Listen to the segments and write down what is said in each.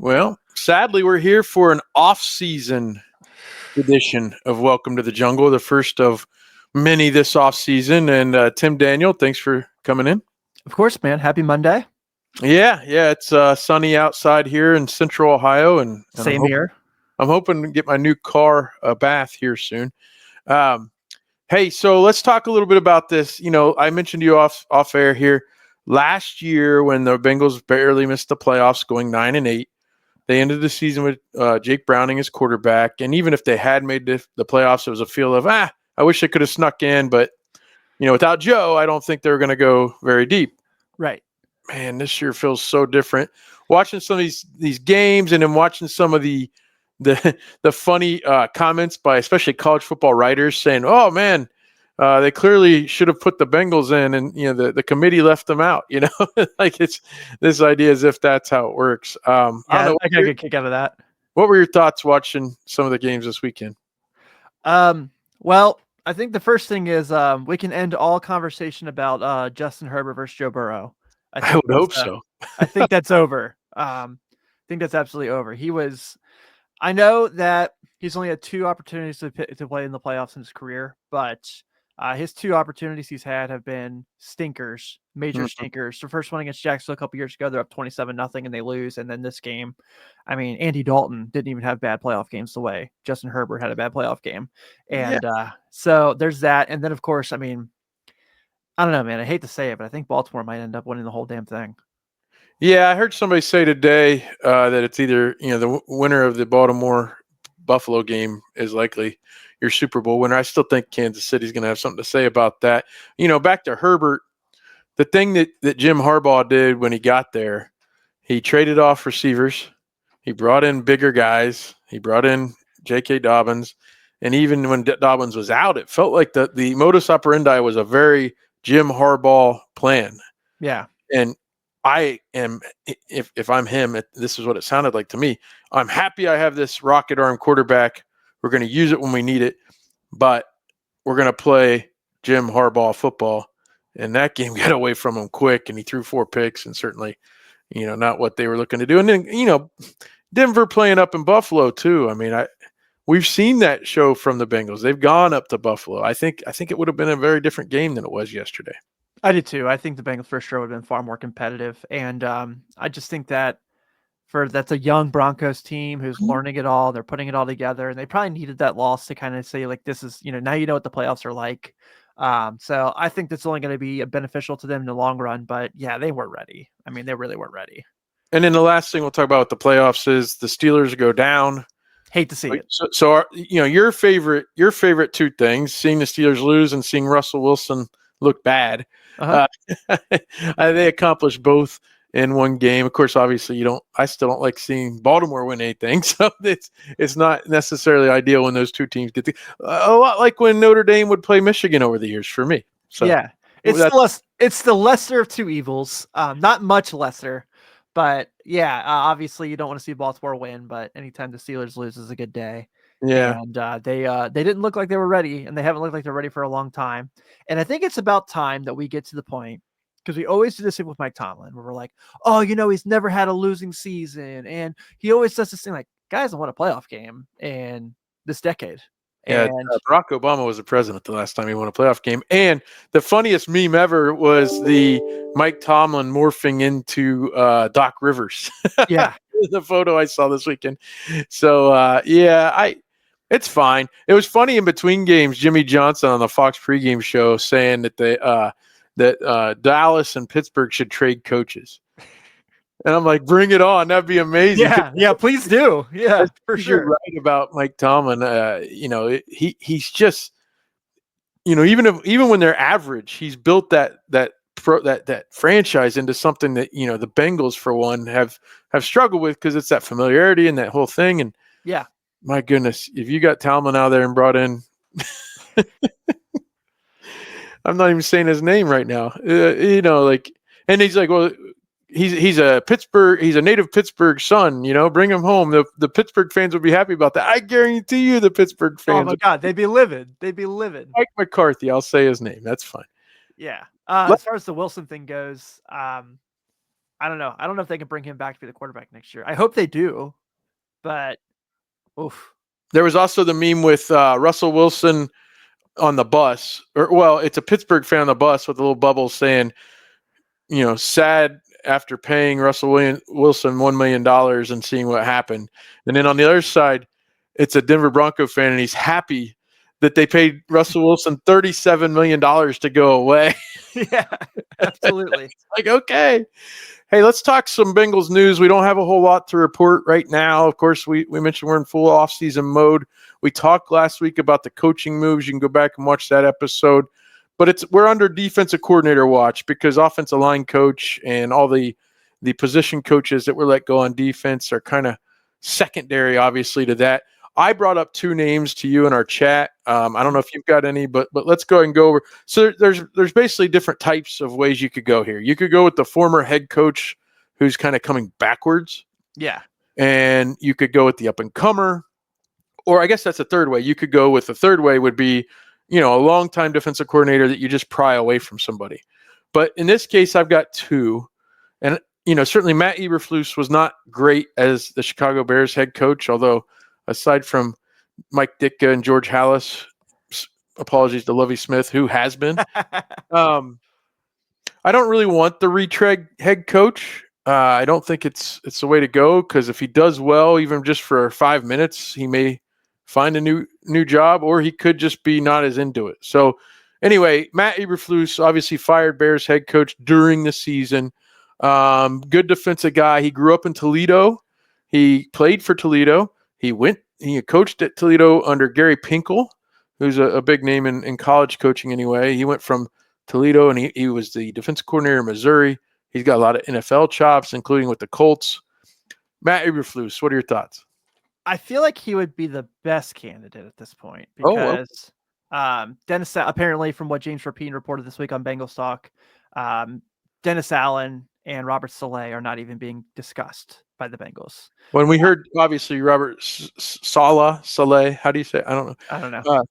Well, sadly, we're here for an off-season edition of Welcome to the Jungle, the first of many this off-season. And Tim, Daniel, thanks for coming in. Of course, man. Happy Monday. Yeah, it's sunny outside here in Central Ohio, and Same here. I'm hoping to get my new car a bath here soon. Hey, so let's talk a little bit about this. I mentioned to you off air here last year when the Bengals barely missed the playoffs, going 9-8. They ended the season with Jake Browning as quarterback, and even if they had made the playoffs, it was a feel of I wish they could have snuck in, but without Joe, I don't think they were going to go very deep. Right. Man, this year feels so different. Watching some of these games, and then watching some of the funny comments by especially college football writers saying, "Oh man, they clearly should have put the Bengals in, and the committee left them out." Like it's this idea as if that's how it works. I got a kick out of that. What were your thoughts watching some of the games this weekend? Well, I think the first thing is we can end all conversation about Justin Herbert versus Joe Burrow. I would hope so. I think that's over. I think that's absolutely over. I know that he's only had 2 opportunities to play in the playoffs in his career, but his 2 opportunities he's had have been stinkers, major stinkers. The first one against Jacksonville a couple years ago, they're up 27-0 and they lose. And then this game, I mean, Andy Dalton didn't even have bad playoff games the way Justin Herbert had a bad playoff game. And so there's that. And then, of course, I mean, I don't know, man. I hate to say it, but I think Baltimore might end up winning the whole damn thing. Yeah, I heard somebody say today that it's either the winner of the Baltimore-Buffalo game is likely your Super Bowl winner. I still think Kansas City's going to have something to say about that. Back to Herbert, the thing that Jim Harbaugh did when he got there, he traded off receivers. He brought in bigger guys. He brought in J.K. Dobbins. And even when Dobbins was out, it felt like the modus operandi was a very Jim Harbaugh plan. Yeah. And I am, if I'm him, this is what it sounded like to me. I'm happy I have this rocket arm quarterback. We're going to use it when we need it, but we're going to play Jim Harbaugh football. And that game got away from him quick, and he threw 4 picks, and certainly, not what they were looking to do. And then, Denver playing up in Buffalo too. I mean, we've seen that show from the Bengals. They've gone up to Buffalo. I think it would have been a very different game than it was yesterday. I did too. I think the Bengals for sure would have been far more competitive. And I just think that that's a young Broncos team who's learning it all. They're putting it all together, and they probably needed that loss to kind of say, like, this is, now you know what the playoffs are like. So I think that's only going to be beneficial to them in the long run. But yeah, they weren't ready. I mean, they really weren't ready. And then the last thing we'll talk about with the playoffs is the Steelers go down. Hate to see it. So your favorite 2 things: seeing the Steelers lose and seeing Russell Wilson look bad. They accomplished both in one game. Of course, obviously I still don't like seeing Baltimore win anything. So it's not necessarily ideal when those 2 teams get a lot like when Notre Dame would play Michigan over the years for me. So yeah, it's the lesser of 2 evils. Not much lesser, but yeah, obviously you don't want to see Baltimore win, but anytime the Steelers lose is a good day. Yeah. And they didn't look like they were ready, and they haven't looked like they're ready for a long time. And I think it's about time that we get to the point, because we always do this thing with Mike Tomlin, where we're like, oh, he's never had a losing season. And he always does this thing like, guys, I won a playoff game in this decade. Yeah, Barack Obama was the president the last time he won a playoff game. And the funniest meme ever was the Mike Tomlin morphing into Doc Rivers. Yeah. The photo I saw this weekend. So, it's fine. It was funny in between games, Jimmy Johnson on the Fox pregame show saying that Dallas and Pittsburgh should trade coaches. And I'm like, bring it on. That'd be amazing. Yeah, please do. Yeah, for sure. You're right about Mike Tomlin. He's just, even when they're average, he's built that franchise into something that, the Bengals, for one, have struggled with, because it's that familiarity and that whole thing. And yeah, my goodness, if you got Tomlin out there and brought in, I'm not even saying his name right now, and he's like, well, he's a native Pittsburgh son, bring him home. The Pittsburgh fans would be happy about that. I guarantee you the Pittsburgh fans. Oh my God, they'd be livid. Mike McCarthy, I'll say his name. That's fine. Yeah. As far as the Wilson thing goes, I I don't know. I don't know if they can bring him back to be the quarterback next year. I hope they do, but oof. There was also the meme with Russell Wilson on the bus, it's a Pittsburgh fan on the bus with a little bubble saying, sad after paying Russell Wilson $1 million and seeing what happened. And then on the other side, it's a Denver Bronco fan, and he's happy that they paid Russell Wilson $37 million to go away. Yeah, absolutely. Like, okay. Hey, let's talk some Bengals news. We don't have a whole lot to report right now. Of course, we mentioned we're in full off-season mode. We talked last week about the coaching moves. You can go back and watch that episode. But we're under defensive coordinator watch because offensive line coach and all the position coaches that were let go on defense are kind of secondary, obviously, to that. I brought up 2 names to you in our chat. I don't know if you've got any, but let's go ahead and go over. So there's basically different types of ways you could go here. You could go with the former head coach who's kind of coming backwards. Yeah. And you could go with the up-and-comer. Or I guess that's a third way. You could go with the third way would be, a longtime defensive coordinator that you just pry away from somebody. But in this case, I've got 2. And, certainly Matt Eberflus was not great as the Chicago Bears head coach, although aside from Mike Ditka and George Halas, apologies to Lovie Smith, who has been, I don't really want the retread head coach. I don't think it's the way to go because if he does well, even just for 5 minutes, he may find a new job, or he could just be not as into it. So anyway, Matt Eberflus obviously fired Bears head coach during the season. Good defensive guy. He grew up in Toledo. He played for Toledo. He coached at Toledo under Gary Pinkel, who's a big name in college coaching anyway. He went from Toledo, and he was the defensive coordinator in Missouri. He's got a lot of NFL chops, including with the Colts. Matt Eberflus, what are your thoughts? I feel like he would be the best candidate at this point because Dennis, apparently from what James Rapine reported this week on Bengals Talk, Dennis Allen and Robert Saleh are not even being discussed by the Bengals. When we heard, obviously, Robert Saleh, how do you say it? I don't know.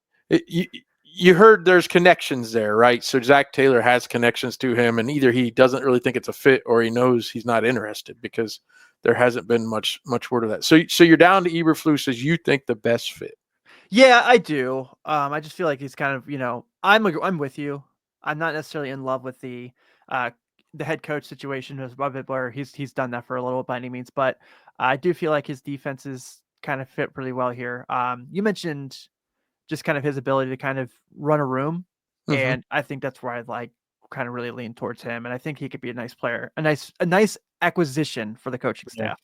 You heard there's connections there, right? So Zach Taylor has connections to him, and either he doesn't really think it's a fit or he knows he's not interested because there hasn't been much word of that. So you're down to Eberflus as you think the best fit. Yeah, I do. I just feel like he's kind of, I'm with you. I'm not necessarily in love with the head coach situation where he's done that for a little by any means, but I do feel like his defenses kind of fit pretty well here. You mentioned just kind of his ability to kind of run a room, and I think that's where I'd kind of really lean towards him, and I think he could be a nice player, a nice acquisition for the coaching staff.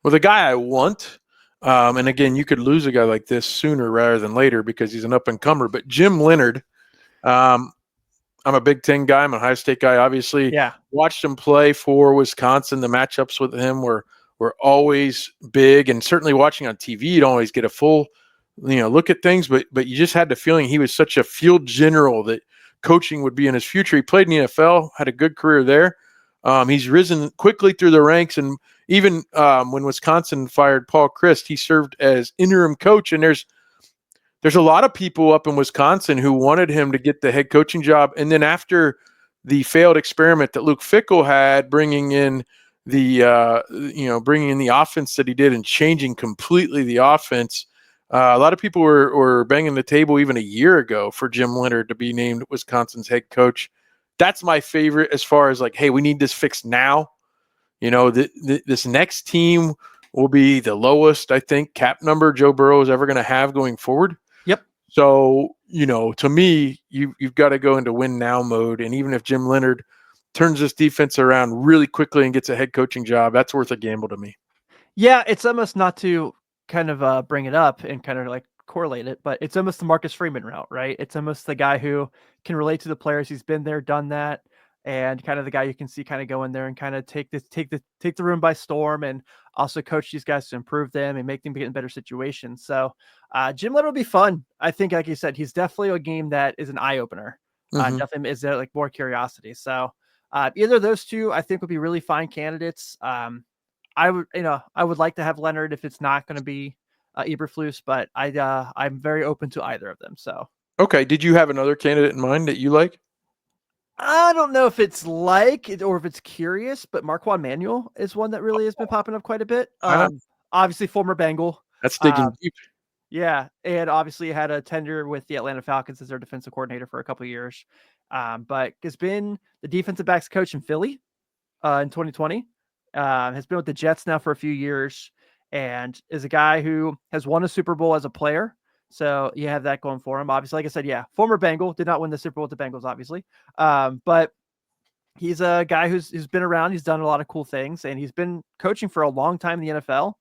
Well, the guy I want, and again, you could lose a guy like this sooner rather than later because he's an up-and-comer, but Jim Leonhard, I'm a Big Ten guy. I'm a Ohio State guy, obviously. Yeah. Watched him play for Wisconsin. The matchups with him were always big, and certainly watching on TV, you don't always get a full look at things, but you just had the feeling he was such a field general that coaching would be in his future. He played in the NFL, had a good career there. He's risen quickly through the ranks, and even when Wisconsin fired Paul Chryst, he served as interim coach. And there's a lot of people up in Wisconsin who wanted him to get the head coaching job. And then after the failed experiment that Luke Fickell had, bringing in the offense that he did and changing completely the offense, a lot of people were banging the table even a year ago for Jim Leonhard to be named Wisconsin's head coach. That's my favorite as far as hey, we need this fixed now. This next team will be the lowest, I think, cap number Joe Burrow is ever going to have going forward. Yep. So, to me, you've got to go into win now mode. And even if Jim Leonhard turns this defense around really quickly and gets a head coaching job, that's worth a gamble to me. Yeah, it's almost not to kind of bring it up and kind of correlate it, but it's almost the Marcus Freeman route, right? It's almost the guy who can relate to the players. He's been there, done that, and kind of the guy you can see kind of go in there and kind of take the room by storm and also coach these guys to improve them and make them get in better situations. So Jim Leonhard will be fun. I think, like you said, he's definitely a game that is an eye opener. Definitely is there more curiosity. So either of those two, I think, would be really fine candidates. I would like to have Leonhard if it's not going to be Eberflus, but I'm very open to either of them. So okay, did you have another candidate in mind that you like? I don't know if it's like it or if it's curious, but Marquand Manuel is one that really has been popping up quite a bit. I don't. Obviously former Bengal. That's Uh, digging deep. yeah, and obviously had a tenure with the Atlanta Falcons as their defensive coordinator for a couple of years. But has been the defensive backs coach in Philly in 2020. Has been with the Jets now for a few years, and is a guy who has won a Super Bowl as a player. So you have that going for him. Obviously, like I said, yeah, former Bengal, did not win the Super Bowl with the Bengals, obviously. But he's a guy who's been around. He's done a lot of cool things, and he's been coaching for a long time in the NFL.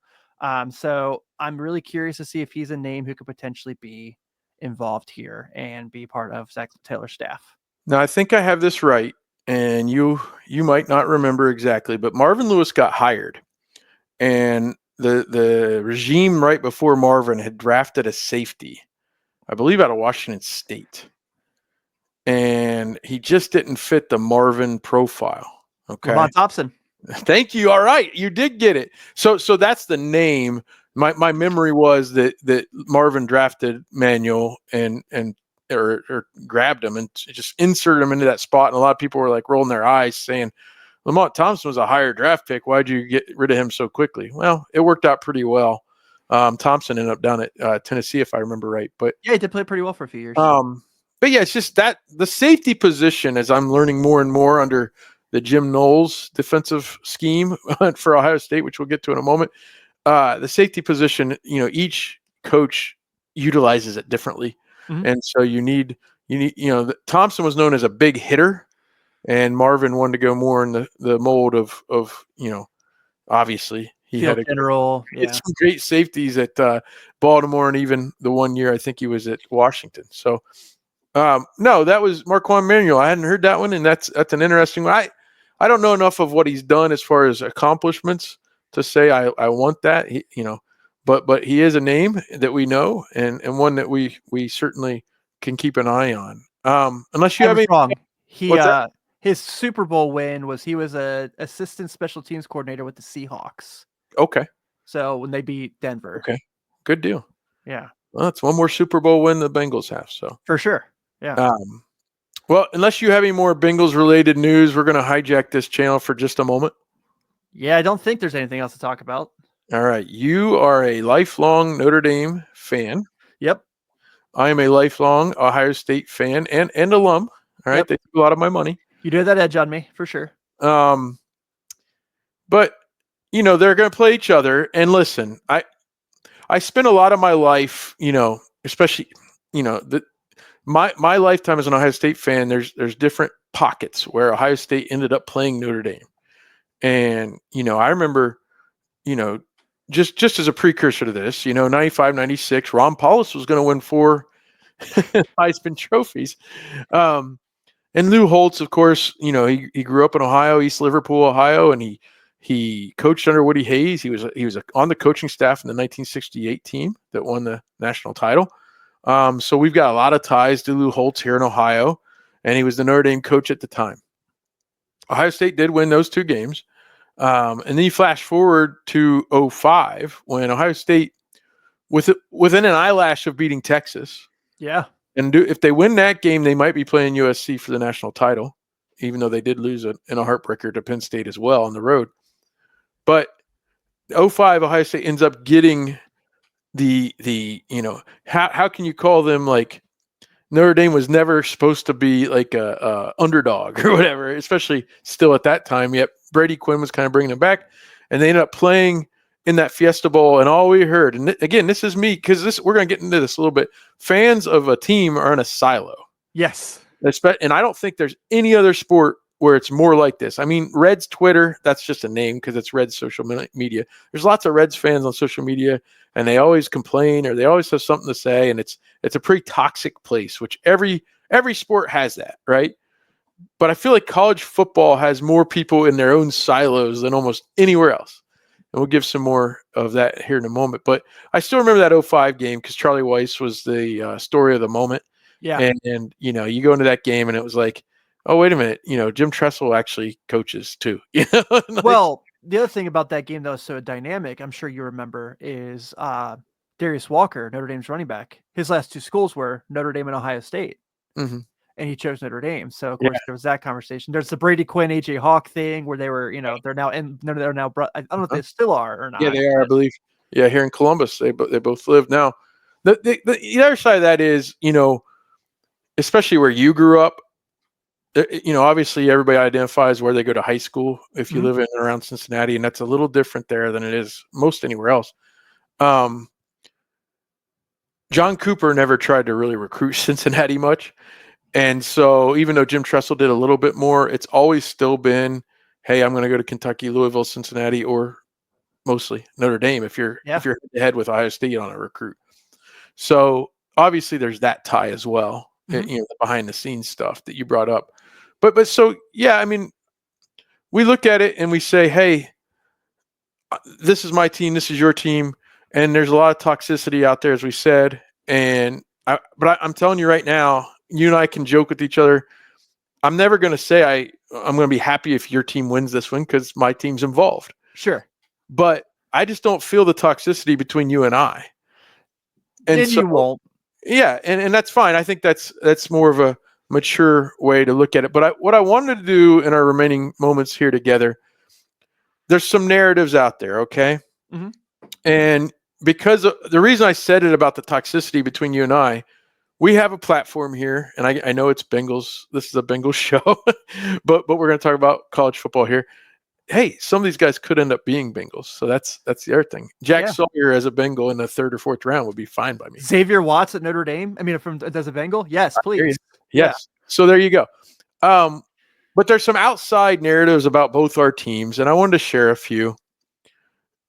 So I'm really curious to see if he's a name who could potentially be involved here and be part of Zach Taylor's staff. Now I think I have this right, and you might not remember exactly, but Marvin Lewis got hired, and the regime right before Marvin had drafted a safety, I believe out of Washington State, and he just didn't fit the Marvin profile. Okay. Lamont Thompson. Thank you. All right, you did get it. So that's the name. My memory was that Marvin drafted Manuel and or grabbed him and just inserted him into that spot, and a lot of people were like rolling their eyes, saying Lamont Thompson was a higher draft pick. Why'd you get rid of him so quickly? Well, it worked out pretty well. Thompson ended up down at Tennessee, if I remember right. But yeah, he did play pretty well for a few years. But yeah, it's just that the safety position, as I'm learning more and more under the Jim Knowles defensive scheme for Ohio State, which we'll get to in a moment. The safety position, each coach utilizes it differently. Mm-hmm. And so you need, Thompson was known as a big hitter, and Marvin wanted to go more in the mold of obviously he Field had general, some great safeties at Baltimore, and even the one year I think he was at Washington. So no, that was Marquand Manuel. I hadn't heard that one, and that's an interesting one. I don't know enough of what he's done as far as accomplishments to say I want that. But he is a name that we know, and one that we certainly can keep an eye on. Unless you have any wrong. His Super Bowl win was he was a assistant special teams coordinator with the Seahawks. Okay. So when they beat Denver. Okay. Good deal. Yeah. Well, that's one more Super Bowl win the Bengals have. So for sure. Yeah. Well, unless you have any more Bengals related news, we're going to hijack this channel for just a moment. Yeah, I don't think there's anything else to talk about. All right. You are a lifelong Notre Dame fan. Yep. I am a lifelong Ohio State fan and alum. All right. Yep. They took a lot of my money. You do have that edge on me for sure. But they're going to play each other. And listen, I spent a lot of my life, especially, my lifetime as an Ohio State fan, there's different pockets where Ohio State ended up playing Notre Dame. And, I remember, just as a precursor to this, 95, 96, Ron Paulus was going to win 4 Heisman trophies. And Lou Holtz, of course, he grew up in Ohio, East Liverpool, Ohio, and he coached under Woody Hayes. He was on the coaching staff in the 1968 team that won the national title. So we've got a lot of ties to Lou Holtz here in Ohio, and he was the Notre Dame coach at the time. Ohio State did win those 2 games. And then you flash forward to 2005 when Ohio State, within an eyelash of beating Texas. Yeah. And if they win that game, they might be playing USC for the national title, even though they did lose in a heartbreaker to Penn State as well on the road. But 2005, Ohio State ends up getting the how can you call them, like, Notre Dame was never supposed to be like a underdog or whatever, especially still at that time. Yet Brady Quinn was kind of bringing them back, and they ended up playing in that Fiesta Bowl. And all we heard, and again, this is me, because we're going to get into this a little bit. Fans of a team are in a silo. Yes. And I don't think there's any other sport where it's more like this. I mean, Reds Twitter, that's just a name because it's Reds social media. There's lots of Reds fans on social media, and they always complain or they always have something to say, and it's a pretty toxic place, which every sport has that, right? But I feel like college football has more people in their own silos than almost anywhere else. And we'll give some more of that here in a moment. But I still remember that 2005 game because Charlie Weiss was the story of the moment. Yeah. And you go into that game and it was like, oh, wait a minute, Jim Tressel actually coaches too. Well, the other thing about that game that was so dynamic, I'm sure you remember, is Darius Walker, Notre Dame's running back. His last 2 schools were Notre Dame and Ohio State. Mm-hmm. and he chose Notre Dame. So of Yeah. course there was that conversation. There's the Brady Quinn, AJ Hawk thing where they were, they're now I don't know if they still are or not. Yeah, they are, I believe. Yeah, here in Columbus, they both live now. The other side of that is, especially where you grew up, obviously everybody identifies where they go to high school if you live in and around Cincinnati, and that's a little different there than it is most anywhere else. John Cooper never tried to really recruit Cincinnati much. And so even though Jim Tressel did a little bit more, it's always still been, hey, I'm going to go to Kentucky, Louisville, Cincinnati, or mostly Notre Dame if you're head with Ohio State on a recruit. So obviously there's that tie as well, the behind the scenes stuff that you brought up. But so, yeah, I mean, we look at it and we say, hey, this is my team, this is your team. And there's a lot of toxicity out there, as we said. And I'm telling you right now, you and I can joke with each other. I'm never going to say I'm going to be happy if your team wins this one because my team's involved. Sure. But I just don't feel the toxicity between you and I. And so, you won't. Yeah, and that's fine. I think that's more of a mature way to look at it. But what I wanted to do in our remaining moments here together, there's some narratives out there, okay? Mm-hmm. And because the reason I said it about the toxicity between you and I, we have a platform here, and I know it's Bengals. This is a Bengals show, but we're going to talk about college football here. Hey, some of these guys could end up being Bengals, so that's the other thing. Jack Sawyer as a Bengal in the 3rd or 4th round would be fine by me. Xavier Watts at Notre Dame. I mean, as a Bengal, yes, please. Yes. Yeah. So there you go. But there's some outside narratives about both our teams, and I wanted to share a few.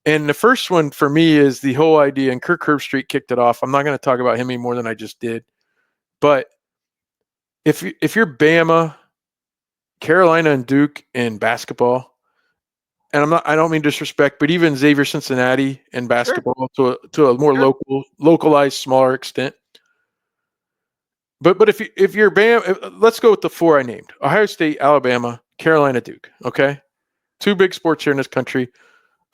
And the first one for me is the whole idea, and Kirk Herbstreit kicked it off. I'm not going to talk about him any more than I just did. But if you're Bama, Carolina, and Duke in basketball, and I don't mean disrespect, but even Xavier Cincinnati in basketball to a more localized, smaller extent. But if you're Bama, let's go with the 4 I named: Ohio State, Alabama, Carolina, Duke. Okay, 2 big sports here in this country,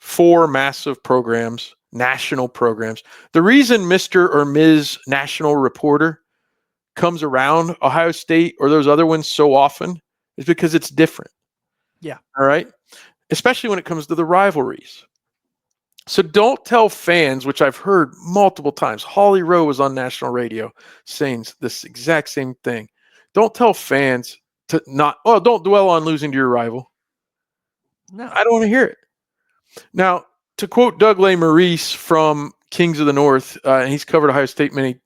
4 massive programs, national programs. The reason Mr. or Ms. National Reporter comes around Ohio State or those other ones so often is because it's different. Yeah. All right. Especially when it comes to the rivalries. So don't tell fans, which I've heard multiple times. Holly Rowe was on national radio saying this exact same thing. Don't tell fans to don't dwell on losing to your rival. No. I don't want to hear it. Now, to quote Doug Maurice from Kings of the North, he's covered Ohio State many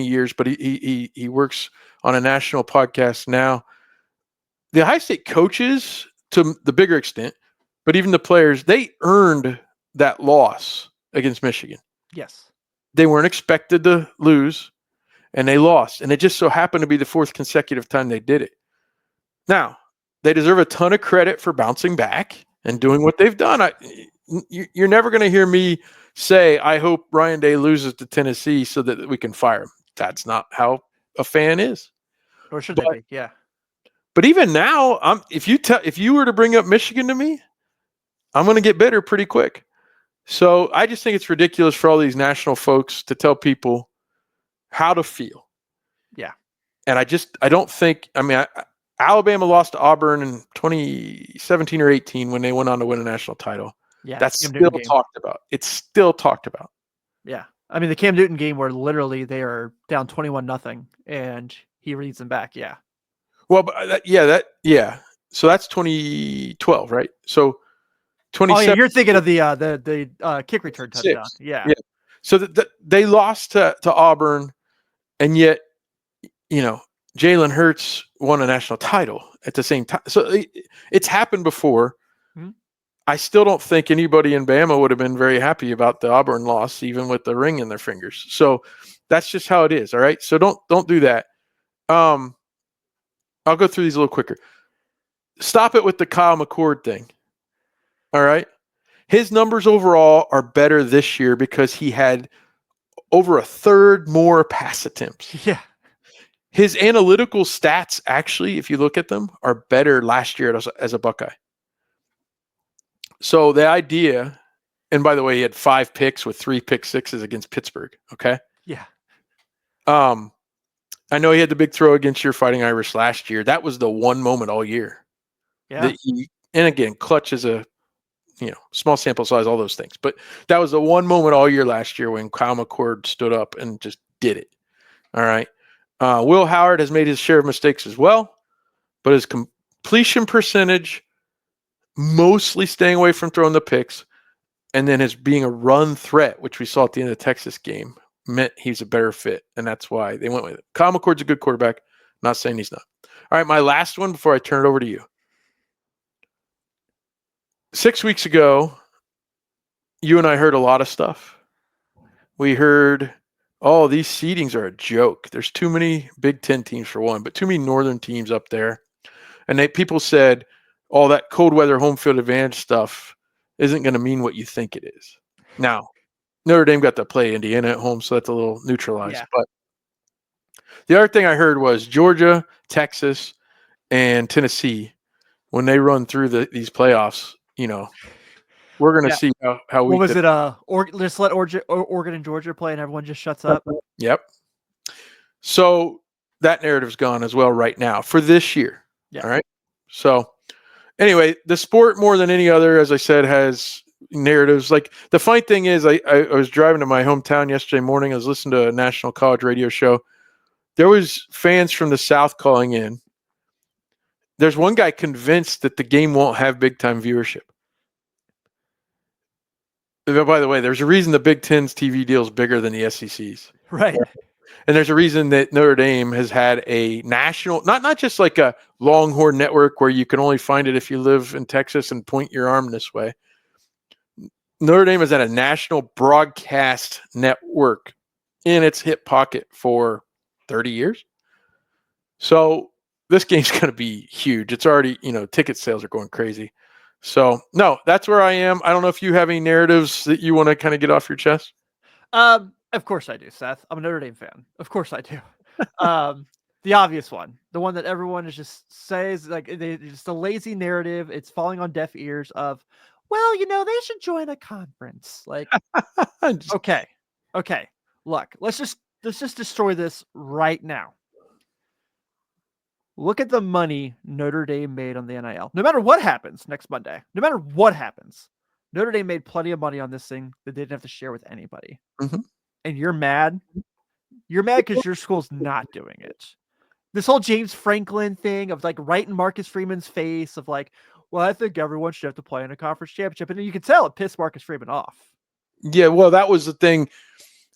years, but he works on a national podcast now. The Ohio State coaches, to the bigger extent, but even the players, they earned that loss against Michigan. Yes. They weren't expected to lose, and they lost. And it just so happened to be the 4th consecutive time they did it. Now, they deserve a ton of credit for bouncing back and doing what they've done. You're never going to hear me say, I hope Ryan Day loses to Tennessee so that we can fire him. That's not how a fan is. Or should they be? Yeah. But even now, if you were to bring up Michigan to me, I'm going to get bitter pretty quick. So I just think it's ridiculous for all these national folks to tell people how to feel. Yeah. And I don't think, Alabama lost to Auburn in 2017 or 18 when they went on to win a national title. Yeah. That's still talked about. It's still talked about. Yeah. I mean, the Cam Newton game where literally they are down 21-0 and he reads them back. Yeah. Well, but so that's 2012, right? So 2017. Oh, yeah, you're thinking of the kick return touchdown. Yeah. So they lost to Auburn, and yet, Jalen Hurts won a national title at the same time. So it's happened before. Mm-hmm. I still don't think anybody in Bama would have been very happy about the Auburn loss, even with the ring in their fingers. So that's just how it is. All right. So don't do that. I'll go through these a little quicker. Stop it with the Kyle McCord thing. All right. His numbers overall are better this year because he had over a third more pass attempts. Yeah. His analytical stats, actually, if you look at them, are better last year as a Buckeye. So the idea, and by the way, he had 5 picks with 3 pick sixes against Pittsburgh. Okay. Yeah. I know he had the big throw against your Fighting Irish last year. That was the one moment all year Yeah. that and again, clutch is a small sample size, all those things. But that was the one moment all year last year when Kyle McCord stood up and just did it. All right. Will Howard has made his share of mistakes as well, but his completion percentage, mostly staying away from throwing the picks, and then his being a run threat, which we saw at the end of the Texas game, meant he's a better fit, and that's why they went with it. Kyle McCord's a good quarterback. Not saying he's not. All right, my last one before I turn it over to you. 6 weeks ago, you and I heard a lot of stuff. We heard, oh, these seedings are a joke. There's too many Big Ten teams for one, but too many Northern teams up there. And people said, all that cold weather home field advantage stuff isn't going to mean what you think it is. Now, Notre Dame got to play Indiana at home, so that's a little neutralized. Yeah. But the other thing I heard was Georgia, Texas, and Tennessee, when they run through these playoffs, we're going to see how we. What was it? Just let Oregon and Georgia play, and everyone just shuts up. Yep. So that narrative's gone as well right now for this year. Yeah. All right. So anyway, the sport more than any other, as I said, has narratives. Like the funny thing is, I was driving to my hometown yesterday morning. I was listening to a national college radio show. There was fans from the South calling in. There's one guy convinced that the game won't have big time viewership. By the way, there's a reason the Big Ten's TV deal is bigger than the SEC's. Right. And there's a reason that Notre Dame has had a national, not just like a Longhorn network where you can only find it if you live in Texas and point your arm this way. Notre Dame has had a national broadcast network in its hip pocket for 30 years. So this game's going to be huge. It's already, ticket sales are going crazy. So, no, that's where I am. I don't know if you have any narratives that you want to kind of get off your chest. Of course I do, Seth. I'm a Notre Dame fan. Of course I do. The obvious one, the one that everyone is just says, like, just a lazy narrative. It's falling on deaf ears of, well, they should join a conference. Like, okay. Look, let's just destroy this right now. Look at the money Notre Dame made on the NIL. No matter what happens next Monday, no matter what happens, Notre Dame made plenty of money on this thing that they didn't have to share with anybody. Mm-hmm. And you're mad? You're mad because your school's not doing it. This whole James Franklin thing of like right in Marcus Freeman's face of like, well, I think everyone should have to play in a conference championship. And you can tell it pissed Marcus Freeman off. Yeah, well, that was the thing.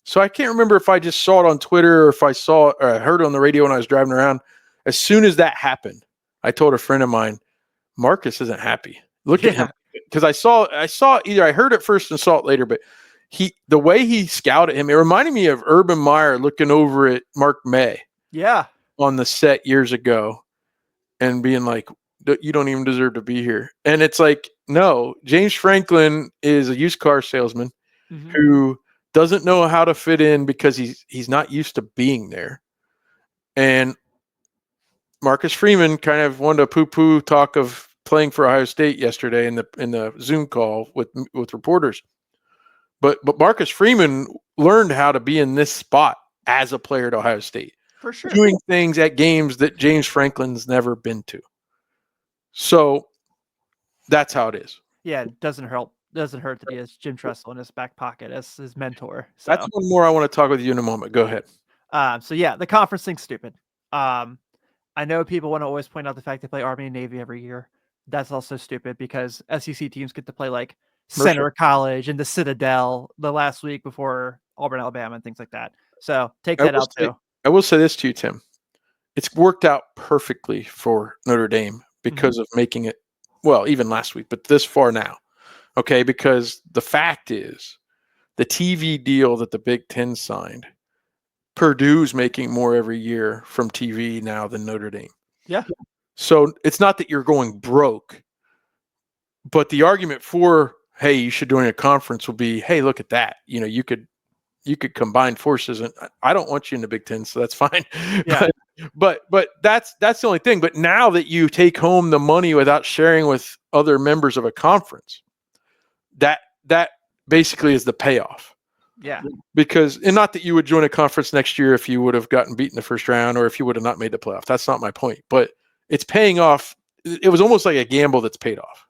So I can't remember if I just saw it on Twitter or if I saw it or I heard it on the radio when I was driving around. As soon as that happened, I told a friend of mine, Marcus isn't happy. Look at him. Because I saw either I heard it first and saw it later, but the way he scouted him, it reminded me of Urban Meyer looking over at Mark May. Yeah. On the set years ago and being like, you don't even deserve to be here. And it's like, no, James Franklin is a used car salesman who doesn't know how to fit in because he's not used to being there. And Marcus Freeman kind of wanted to poo-poo talk of playing for Ohio State yesterday in the Zoom call with reporters. But Marcus Freeman learned how to be in this spot as a player at Ohio State. For sure. Doing things at games that James Franklin's never been to. So that's how it is. Yeah, it doesn't hurt that he has Jim Tressel in his back pocket as his mentor. So. That's one more I want to talk with you in a moment. Go ahead. So yeah, the conference thing's stupid. I know people want to always point out the fact they play Army and Navy every year. That's also stupid because SEC teams get to play like Center College and the Citadel the last week before Auburn, Alabama, and things like that. So take that out too. I will say this to you, Tim. It's worked out perfectly for Notre Dame because of making it, well, even last week, but this far now. Okay, because the fact is the TV deal that the Big Ten signed, Purdue's making more every year from TV now than Notre Dame. Yeah. So it's not that you're going broke, but the argument for, hey, you should join a conference will be, hey, look at that. You could combine forces, and I don't want you in the Big Ten, so that's fine. Yeah. But that's the only thing. But now that you take home the money without sharing with other members of a conference, that basically is the payoff. Yeah. Because, and not that you would join a conference next year if you would have gotten beat in the first round or if you would have not made the playoff. That's not my point. But it's paying off. It was almost like a gamble that's paid off.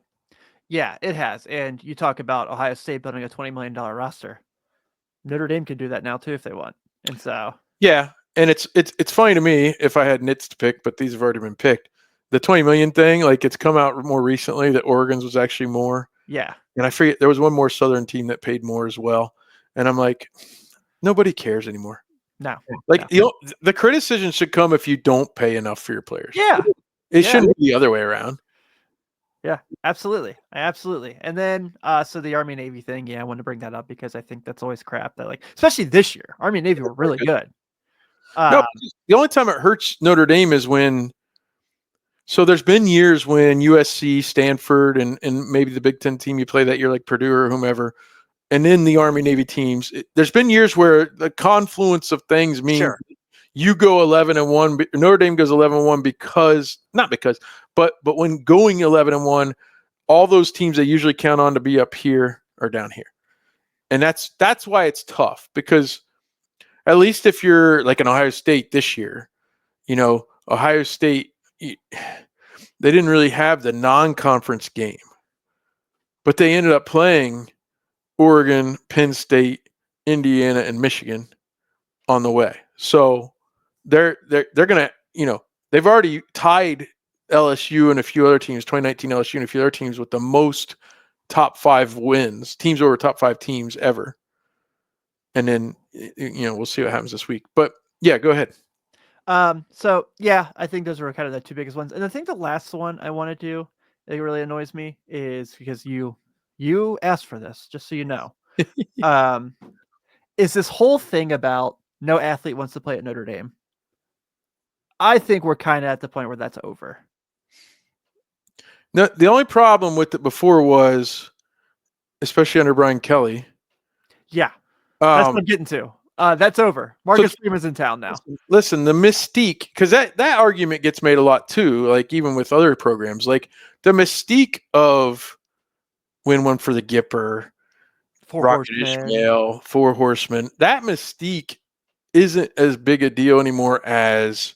Yeah, it has. And you talk about Ohio State building a $20 million roster. Notre Dame could do that now too if they want. And so yeah, and it's funny to me if I had nits to pick, but these have already been picked. The 20 million thing, like it's come out more recently that Oregon's was actually more. yeah. And I forget there was one more Southern team that paid more as well. And I'm like, nobody cares anymore. No. Like no. the criticism should come if you don't pay enough for your players. Yeah. It shouldn't be the other way around. Yeah, absolutely. Absolutely. And then so the Army Navy thing, yeah, I want to bring that up because I think that's always crap that like especially this year. Army Navy were really good. No, the only time it hurts Notre Dame is when so there's been years when USC, Stanford, and maybe the Big Ten team you play that year, like Purdue or whomever, and then the Army Navy teams. There's been years where the confluence of things mean you go 11-1, Notre Dame goes 11-1 because not because, but when going 11-1, all those teams they usually count on to be up here are down here, and that's why it's tough because at least if you're like an Ohio State this year, Ohio State. They didn't really have the non-conference game, but they ended up playing Oregon, Penn State, Indiana, and Michigan on the way. So they're gonna, they've already tied LSU and a few other teams, 2019 LSU and a few other teams with the most top 5 wins, teams over top 5 teams ever. And then we'll see what happens this week. But yeah, go ahead. So yeah, I think those were kind of the two biggest ones. And I think the last one I want to do that really annoys me is because you asked for this, just so you know. Is this whole thing about no athlete wants to play at Notre Dame. I think we're kind of at the point where that's over. No, the only problem with it before was, especially under Brian Kelly. Yeah, that's what I'm getting to. That's over. Marcus Freeman's in town now. Listen, the mystique, because that argument gets made a lot too, like even with other programs, like the mystique of win one for the Gipper, Rocket Ishmael, 4 Horsemen, that mystique isn't as big a deal anymore as,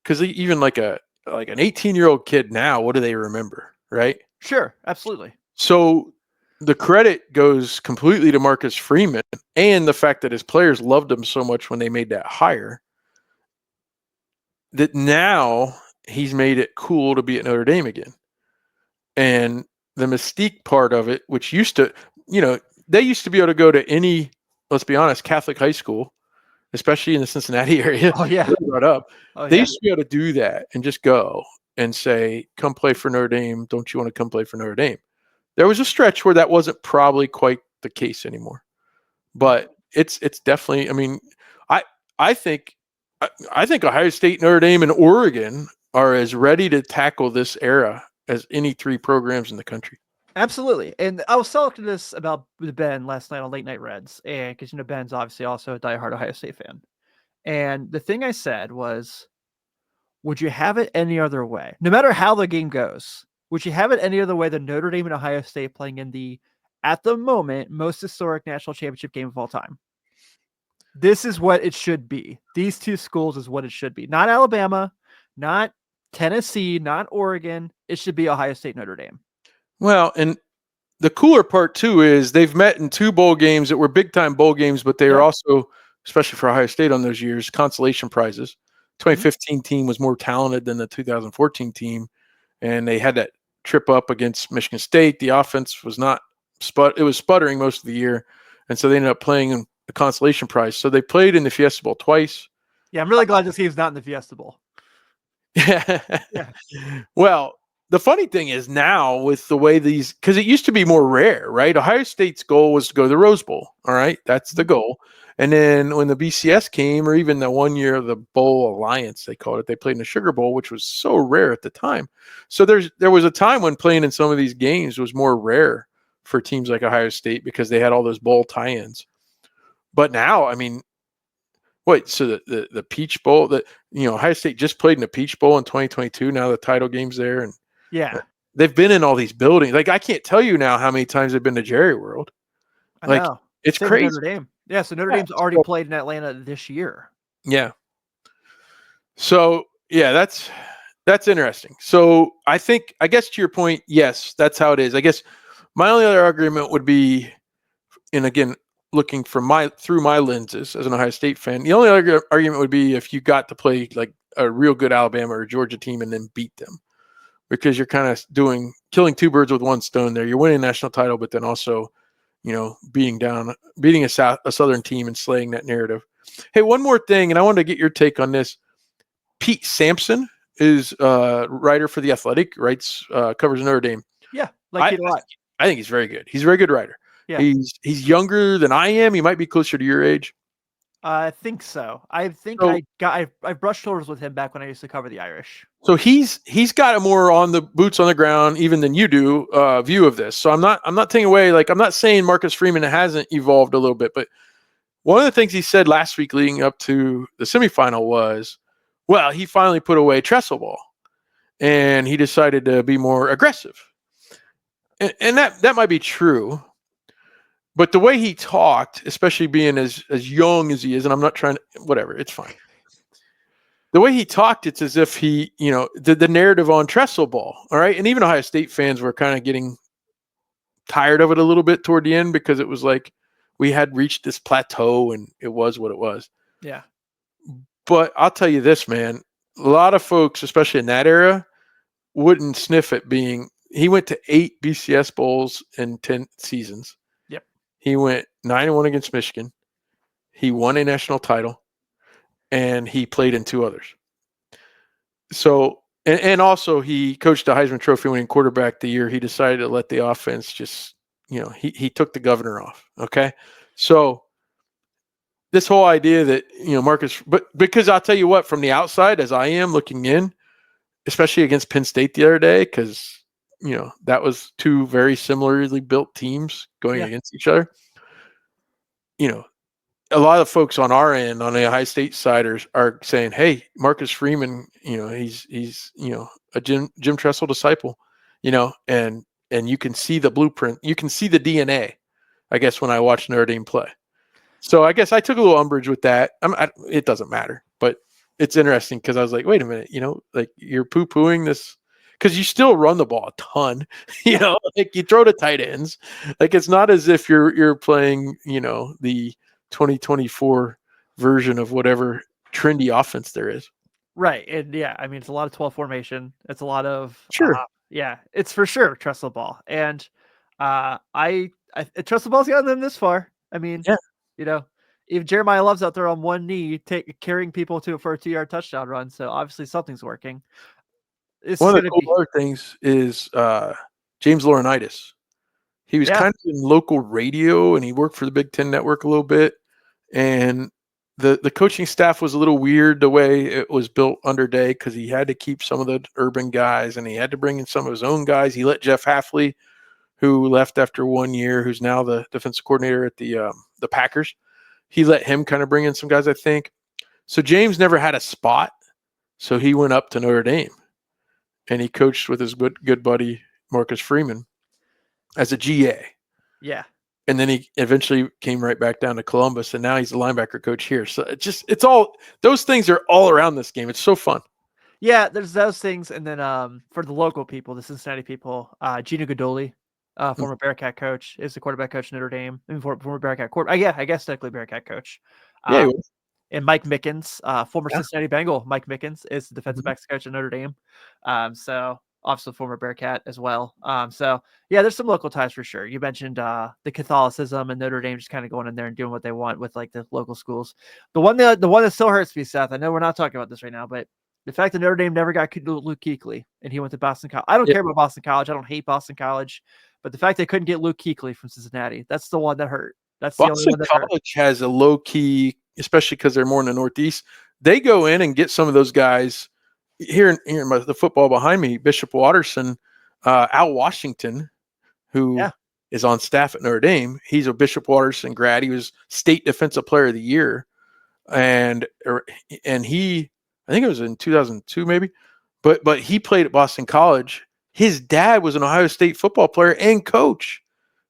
because even like an 18-year-old kid now, what do they remember, right? Sure, absolutely. So the credit goes completely to Marcus Freeman and the fact that his players loved him so much when they made that hire that now he's made it cool to be at Notre Dame again. And the mystique part of it, which used to, they used to be able to go to any, let's be honest, Catholic high school, especially in the Cincinnati area. Oh, yeah. Brought up. They used to be able to do that and just go and say, come play for Notre Dame. Don't you want to come play for Notre Dame? There was a stretch where that wasn't probably quite the case anymore, but it's definitely. I mean, I think Ohio State, Notre Dame, and Oregon are as ready to tackle this era as any 3 programs in the country. Absolutely, and I was talking this about Ben last night on Late Night Reds, and because Ben's obviously also a diehard Ohio State fan, and the thing I said was, would you have it any other way? No matter how the game goes. Would you have it any other way than Notre Dame and Ohio State playing in the, at the moment, most historic national championship game of all time? This is what it should be. These 2 schools is what it should be. Not Alabama, not Tennessee, not Oregon. It should be Ohio State, Notre Dame. Well, and the cooler part, too, is they've met in 2 bowl games that were big-time bowl games, but they are also, especially for Ohio State on those years, consolation prizes. 2015 team was more talented than the 2014 team, and they had that trip up against Michigan State. The offense was not it was sputtering most of the year, and so they ended up playing in the consolation prize. So they played in the Fiesta Bowl twice. Yeah, I'm really glad this team's not in the Fiesta Bowl. Yeah. Well, the funny thing is now with the way these, because it used to be more rare, right? Ohio State's goal was to go to the Rose Bowl. All right, that's the goal. And then when the BCS came, or even the one year of the Bowl Alliance, they called it, they played in the Sugar Bowl, which was so rare at the time. So there was a time when playing in some of these games was more rare for teams like Ohio State because they had all those bowl tie-ins. But now, I mean, so the Peach Bowl, that Ohio State just played in the Peach Bowl in 2022. Now the title game's there, and they've been in all these buildings. Like I can't tell you now how many times they've been to Jerry World. Like It's Same with crazy. Notre Dame. Yeah, so Notre Yeah. Dame's already played in Atlanta this year. Yeah. So yeah, that's interesting. So I guess to your point, yes, that's how it is. I guess my only other argument would be, and again, looking from through my lenses as an Ohio State fan, the only other argument would be if you got to play like a real good Alabama or Georgia team and then beat them, because you're kind of killing two birds with one stone there. You're winning a national title, but then also, beating a Southern team and slaying that narrative. Hey, one more thing, and I wanted to get your take on this. Pete Sampson is a writer for The Athletic, covers Notre Dame. Yeah, like Pete a lot. I think he's very good. He's a very good writer. Yeah. He's younger than I am. He might be closer to your age. I think so. I think So- I brushed shoulders with him back when I used to cover the Irish. So he's got a more on the boots on the ground even than you do view of this. So I'm not taking away, like, I'm not saying Marcus Freeman hasn't evolved a little bit, but one of the things he said last week leading up to the semifinal was, well, he finally put away Trestle ball and he decided to be more aggressive. And that might be true. But the way he talked, especially being as young as he is, and I'm not trying to, whatever, it's fine. The way he talked, it's as if he, the narrative on Trestle ball, all right? And even Ohio State fans were kind of getting tired of it a little bit toward the end, because it was like we had reached this plateau and it was what it was. Yeah. But I'll tell you this, man, a lot of folks, especially in that era, wouldn't sniff at he went to 8 BCS bowls in 10 seasons. Yep. He went 9-1 against Michigan. He won a national title, and he played in 2 others. So, and also he coached a Heisman Trophy winning quarterback the year he decided to let the offense just, he took the governor off. Okay. So this whole idea that, Marcus, but because I'll tell you what, from the outside, as I am looking in, especially against Penn State the other day, because, that was 2 very similarly built teams going against each other. A lot of folks on our end, on the Ohio State side, are saying, "Hey, Marcus Freeman, he's a Jim Tressel disciple, and you can see the blueprint, you can see the DNA." I guess when I watched Notre Dame play, so I guess I took a little umbrage with that. It doesn't matter, but it's interesting because I was like, "Wait a minute, like you're poo-pooing this." Because you still run the ball a ton, like you throw to tight ends. Like it's not as if you're playing, the 2024 version of whatever trendy offense there is. Right. And yeah, I mean, it's a lot of 12 formation. It's a lot of, Sure. Yeah, it's for sure Trestle ball. And I Trestle ball's gotten them this far. I mean, yeah. Even Jeremiah Love's out there on one knee, carrying people for a 2-yard touchdown run. So obviously something's working. One of the cool other things is James Laurinaitis. He was kind of in local radio, and he worked for the Big Ten Network a little bit. And the coaching staff was a little weird the way it was built under Day, because he had to keep some of the urban guys, and he had to bring in some of his own guys. He let Jeff Hafley, who left after 1 year, who's now the defensive coordinator at the Packers, he let him kind of bring in some guys, I think. So James never had a spot, so he went up to Notre Dame. And he coached with his good buddy Marcus Freeman as a GA. Yeah. And then he eventually came right back down to Columbus, and now he's the linebacker coach here. So it's all, those things are all around this game. It's so fun. Yeah, there's those things. And then for the local people, the Cincinnati people, Gino Godoli, former Bearcat coach, is the quarterback coach at Notre Dame. I mean, former Bearcat quarterback. Yeah, I guess technically Bearcat coach. Yeah. And Mike Mickens, former Cincinnati Bengal, Mike Mickens is the defensive backs coach at Notre Dame. So obviously former Bearcat as well. So yeah, there's some local ties for sure. You mentioned the Catholicism and Notre Dame just kind of going in there and doing what they want with like the local schools. The one that still hurts me, Seth, I know we're not talking about this right now, but the fact that Notre Dame never got Luke Kuechly and he went to Boston College. I don't care about Boston College. I don't hate Boston College, but the fact they couldn't get Luke Kuechly from Cincinnati, that's the one that hurt. That's the only one that hurt. College has a low key, especially because they're more in the Northeast. They go in and get some of those guys here in the football behind me. Bishop Watterson, Al Washington, who is on staff at Notre Dame. He's a Bishop Watterson grad. He was state defensive player of the year, and he, I think it was in 2002 maybe, but he played at Boston College. His dad was an Ohio State football player and coach,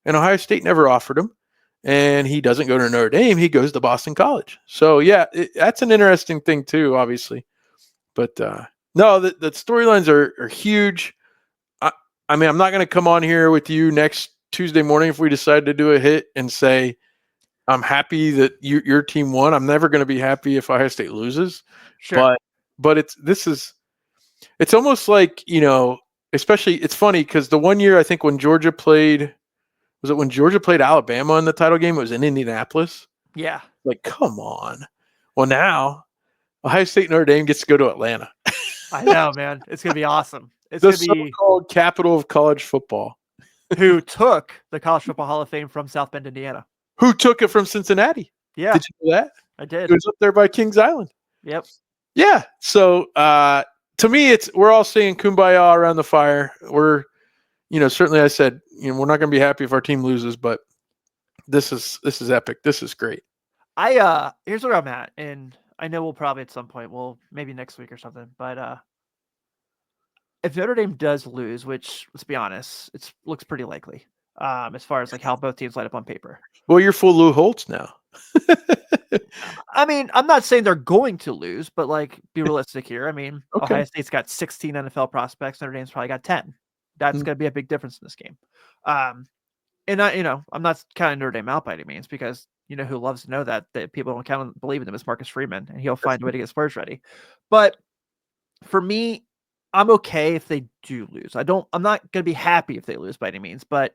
and Ohio State never offered him. and he doesn't go to Notre Dame. He goes to Boston College. So yeah, that's an interesting thing too, obviously. But no, the storylines are huge. I mean, I'm not going to come on here with you next Tuesday morning if we decide to do a hit and say I'm happy that your team won. I'm never going to be happy if Ohio State loses. Sure. But it's almost like, especially it's funny because the one year I think when Georgia played, was it when Georgia played Alabama in the title game? It was in Indianapolis. Yeah. Like, come on. Well, now Ohio State Notre Dame gets to go to Atlanta. I know, man. It's going to be awesome. It's The going to be so-called capital of college football. who took the College Football Hall of Fame from South Bend, Indiana. Who took it from Cincinnati? Yeah. Did you know that? I did. It was up there by Kings Island. Yep. Yeah. So to me, we're all saying kumbaya around the fire. We're, certainly I said, we're not going to be happy if our team loses, but this is epic. This is great. Here's where I'm at, and I know we'll probably at some point, maybe next week or something, but if Notre Dame does lose, which let's be honest, it looks pretty likely, as far as like how both teams light up on paper. Well, you're full Lou Holtz now. I mean, I'm not saying they're going to lose, but like be realistic here. I mean, Okay. Ohio State's got 16 NFL prospects. Notre Dame's probably got 10. That's going to be a big difference in this game. And I'm not counting Notre Dame out by any means because who loves to know that people don't count on believe in him is Marcus Freeman, and he'll find a way to get Spurs ready. But for me, I'm okay if they do lose. I'm not going to be happy if they lose by any means, but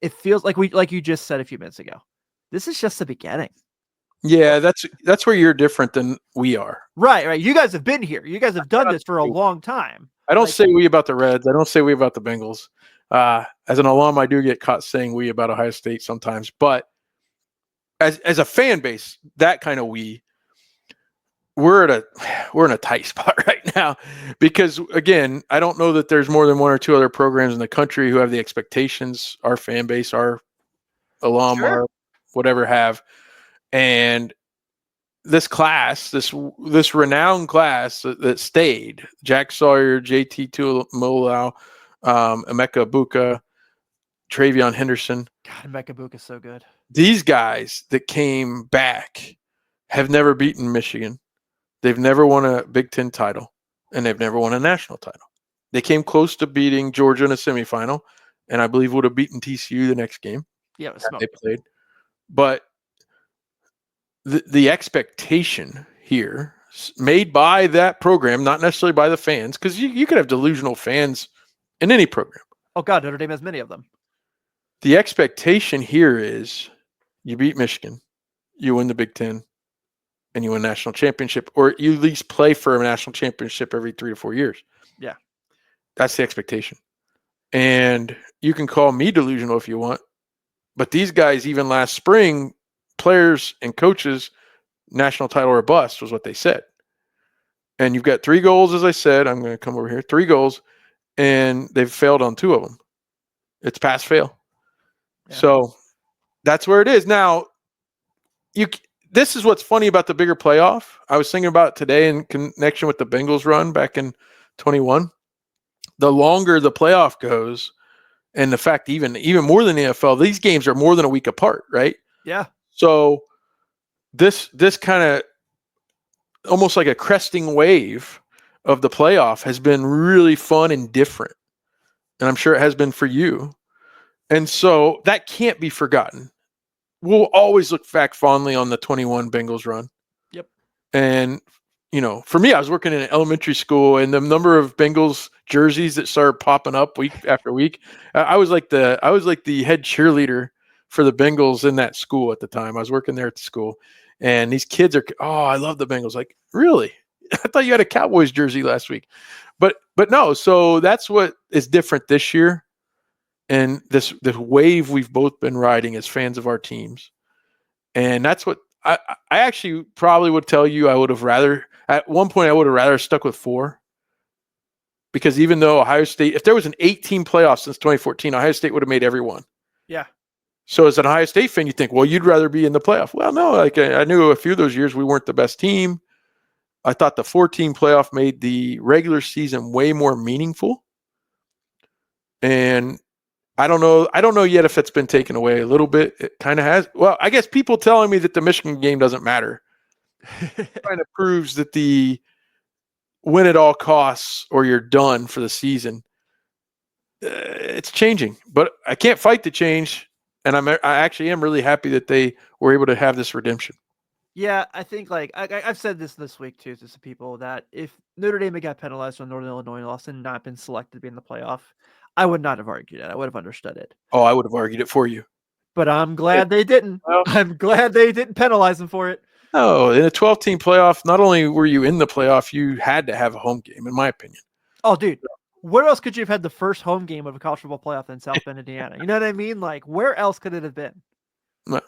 it feels like you just said a few minutes ago. This is just the beginning. Yeah, that's where you're different than we are. Right. You guys have been here. You guys have done this for a long time. I don't say we about the Reds. I don't say we about the Bengals. As an alum, I do get caught saying we about Ohio State sometimes, but as a fan base, that kind of we're in a tight spot right now because again, I don't know that there's more than one or two other programs in the country who have the expectations our fan base, our alum, Sure. or whatever have. And this class, this renowned class that stayed, Jack Sawyer, JT Tuimoloau, Emeka Buka, Travion Henderson. God, Emeka Buka is so good. These guys that came back have never beaten Michigan. They've never won a Big Ten title, and they've never won a national title. They came close to beating Georgia in a semifinal, and I believe would have beaten TCU the next game. Yeah, they played. But the expectation here made by that program, not necessarily by the fans, because you could have delusional fans in any program. Oh, God, Notre Dame has many of them. The expectation here is you beat Michigan, you win the Big Ten, and you win a national championship, or you at least play for a national championship every 3 to 4 years. Yeah. That's the expectation. And you can call me delusional if you want, but these guys, even last spring, players and coaches, national title or bust was what they said. And you've got 3 goals, as I said. I'm going to come over here. 3 goals, and they've failed on 2 of them. It's pass fail. Yeah. So that's where it is. Now, this is what's funny about the bigger playoff. I was thinking about it today in connection with the Bengals run back in 21. The longer the playoff goes, and the fact even more than the NFL, these games are more than a week apart, right? Yeah. So this kind of almost like a cresting wave of the playoff has been really fun and different. And I'm sure it has been for you. And so that can't be forgotten. We'll always look back fondly on the 21 Bengals run. Yep. And, for me, I was working in an elementary school, and the number of Bengals jerseys that started popping up week after week, I was like the head cheerleader for the Bengals in that school at the time. I was working there at the school, and these kids are, I love the Bengals. Like, really? I thought you had a Cowboys jersey last week. But no, so that's what is different this year. And this wave we've both been riding as fans of our teams. And that's what I actually probably would tell you I would have rather, at one point I would have rather stuck with 4. Because even though Ohio State, if there was an 8-team playoff since 2014, Ohio State would have made every one. Yeah. So as an Ohio State fan, you think, well, you'd rather be in the playoff. Well, no, like I knew a few of those years we weren't the best team. I thought the 4-team playoff made the regular season way more meaningful. And I don't know. I don't know yet if it's been taken away a little bit. It kind of has. Well, I guess people telling me that the Michigan game doesn't matter kind of proves that the win at all costs or you're done for the season. It's changing, but I can't fight the change, and I actually am really happy that they were able to have this redemption. Yeah, I think like I've said this week too to some people that if Notre Dame had got penalized when Northern Illinois lost and not been selected to be in the playoff, I would not have argued it. I would have understood it. Oh, I would have argued it for you. But I'm glad they didn't. Well, I'm glad they didn't penalize them for it. no, in a 12-team playoff, not only were you in the playoff, you had to have a home game, in my opinion. Oh, dude, where else could you have had the first home game of a college football playoff in South Bend, Indiana? You know what I mean? Like, where else could it have been? No.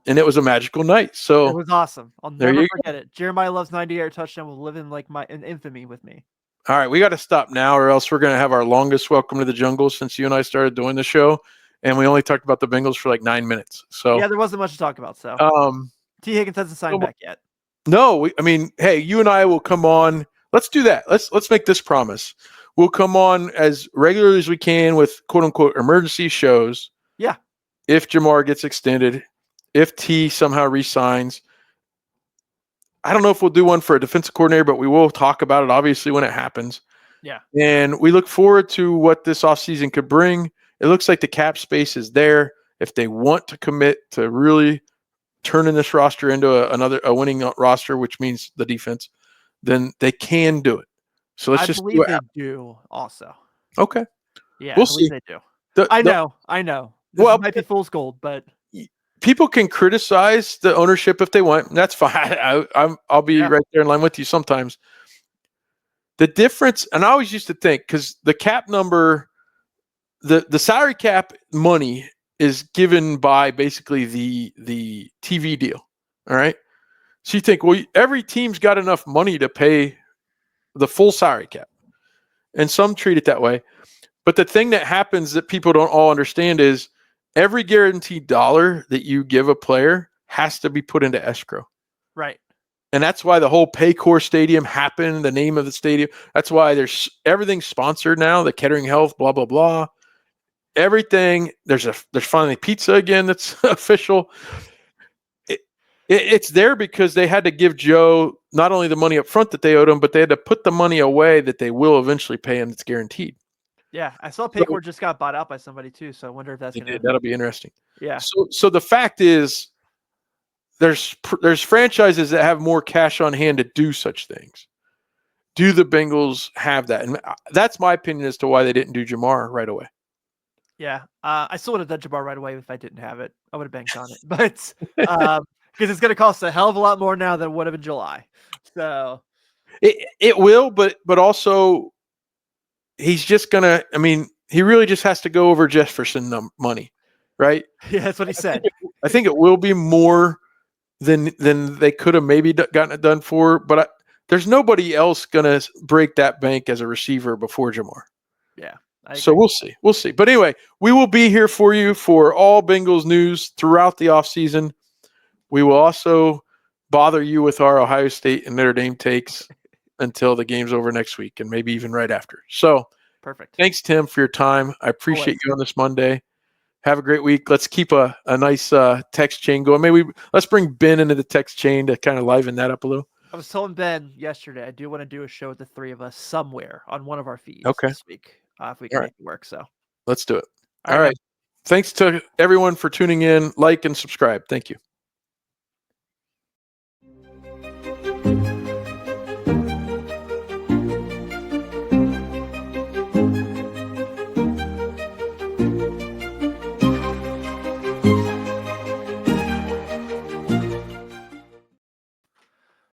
And it was a magical night. So it was awesome. I'll there never you forget it. Jeremiah Love's 90-yard touchdown will live in like in infamy with me. all right, we got to stop now, or else we're going to have our longest welcome to the jungle since you and I started doing the show, and we only talked about the Bengals for like 9 minutes. So yeah, there wasn't much to talk about. So T. Higgins hasn't signed back yet. No, I mean, hey, you and I will come on. Let's do that. Let's make this promise. We'll come on as regularly as we can with quote unquote emergency shows. Yeah. If Jamar gets extended, if T somehow resigns. I don't know if we'll do one for a defensive coordinator, but we will talk about it obviously when it happens. Yeah. And we look forward to what this offseason could bring. It looks like the cap space is there. If they want to commit to really turning this roster into a winning roster, which means the defense, then they can do it. So let's just believe they do also. Okay. Yeah, we'll I believe see. they do. I know. This might be fool's gold, but people can criticize the ownership if they want. That's fine. I'll be right there in line with you sometimes. The difference, and I always used to think, because the cap number, the salary cap money is given by basically the TV deal. All right. So you think, well, every team's got enough money to pay the full salary cap. And some treat it that way. But the thing that happens that people don't all understand is every guaranteed dollar that you give a player has to be put into escrow. Right. And that's why the whole Paycor Stadium happened, the name of the stadium. That's why there's everything sponsored now, the Kettering Health, blah, blah, blah. Everything. There's finally pizza again that's official. It's there because they had to give Joe not only the money up front that they owed him, but they had to put the money away that they will eventually pay him. It's guaranteed. Yeah, I saw Paycor just got bought out by somebody too, so I wonder if that's that'll be interesting. Yeah. So the fact is, there's franchises that have more cash on hand to do such things. Do the Bengals have that? And that's my opinion as to why they didn't do Jamar right away. Yeah, I still would have done Jamar right away if I didn't have it. I would have banked on it, but because it's going to cost a hell of a lot more now than it would have in July. So it will, but also he's just gonna. I mean, he really just has to go over Jefferson money, right? Yeah, that's what he said. I think it will be more than they could have maybe gotten it done for, but there's nobody else gonna break that bank as a receiver before Jamar. Yeah. So we'll see. But anyway, we will be here for you for all Bengals news throughout the offseason. We will also bother you with our Ohio State and Notre Dame takes until the game's over next week and maybe even right after. So perfect. Thanks, Tim, for your time. I appreciate you on this Monday. Have a great week. Let's keep a nice text chain going. Maybe let's bring Ben into the text chain to kind of liven that up a little. I was telling Ben yesterday, I do want to do a show with the three of us somewhere on one of our feeds this week. If we can make it work. So let's do it. All right. Thanks to everyone for tuning in. Like and subscribe. Thank you.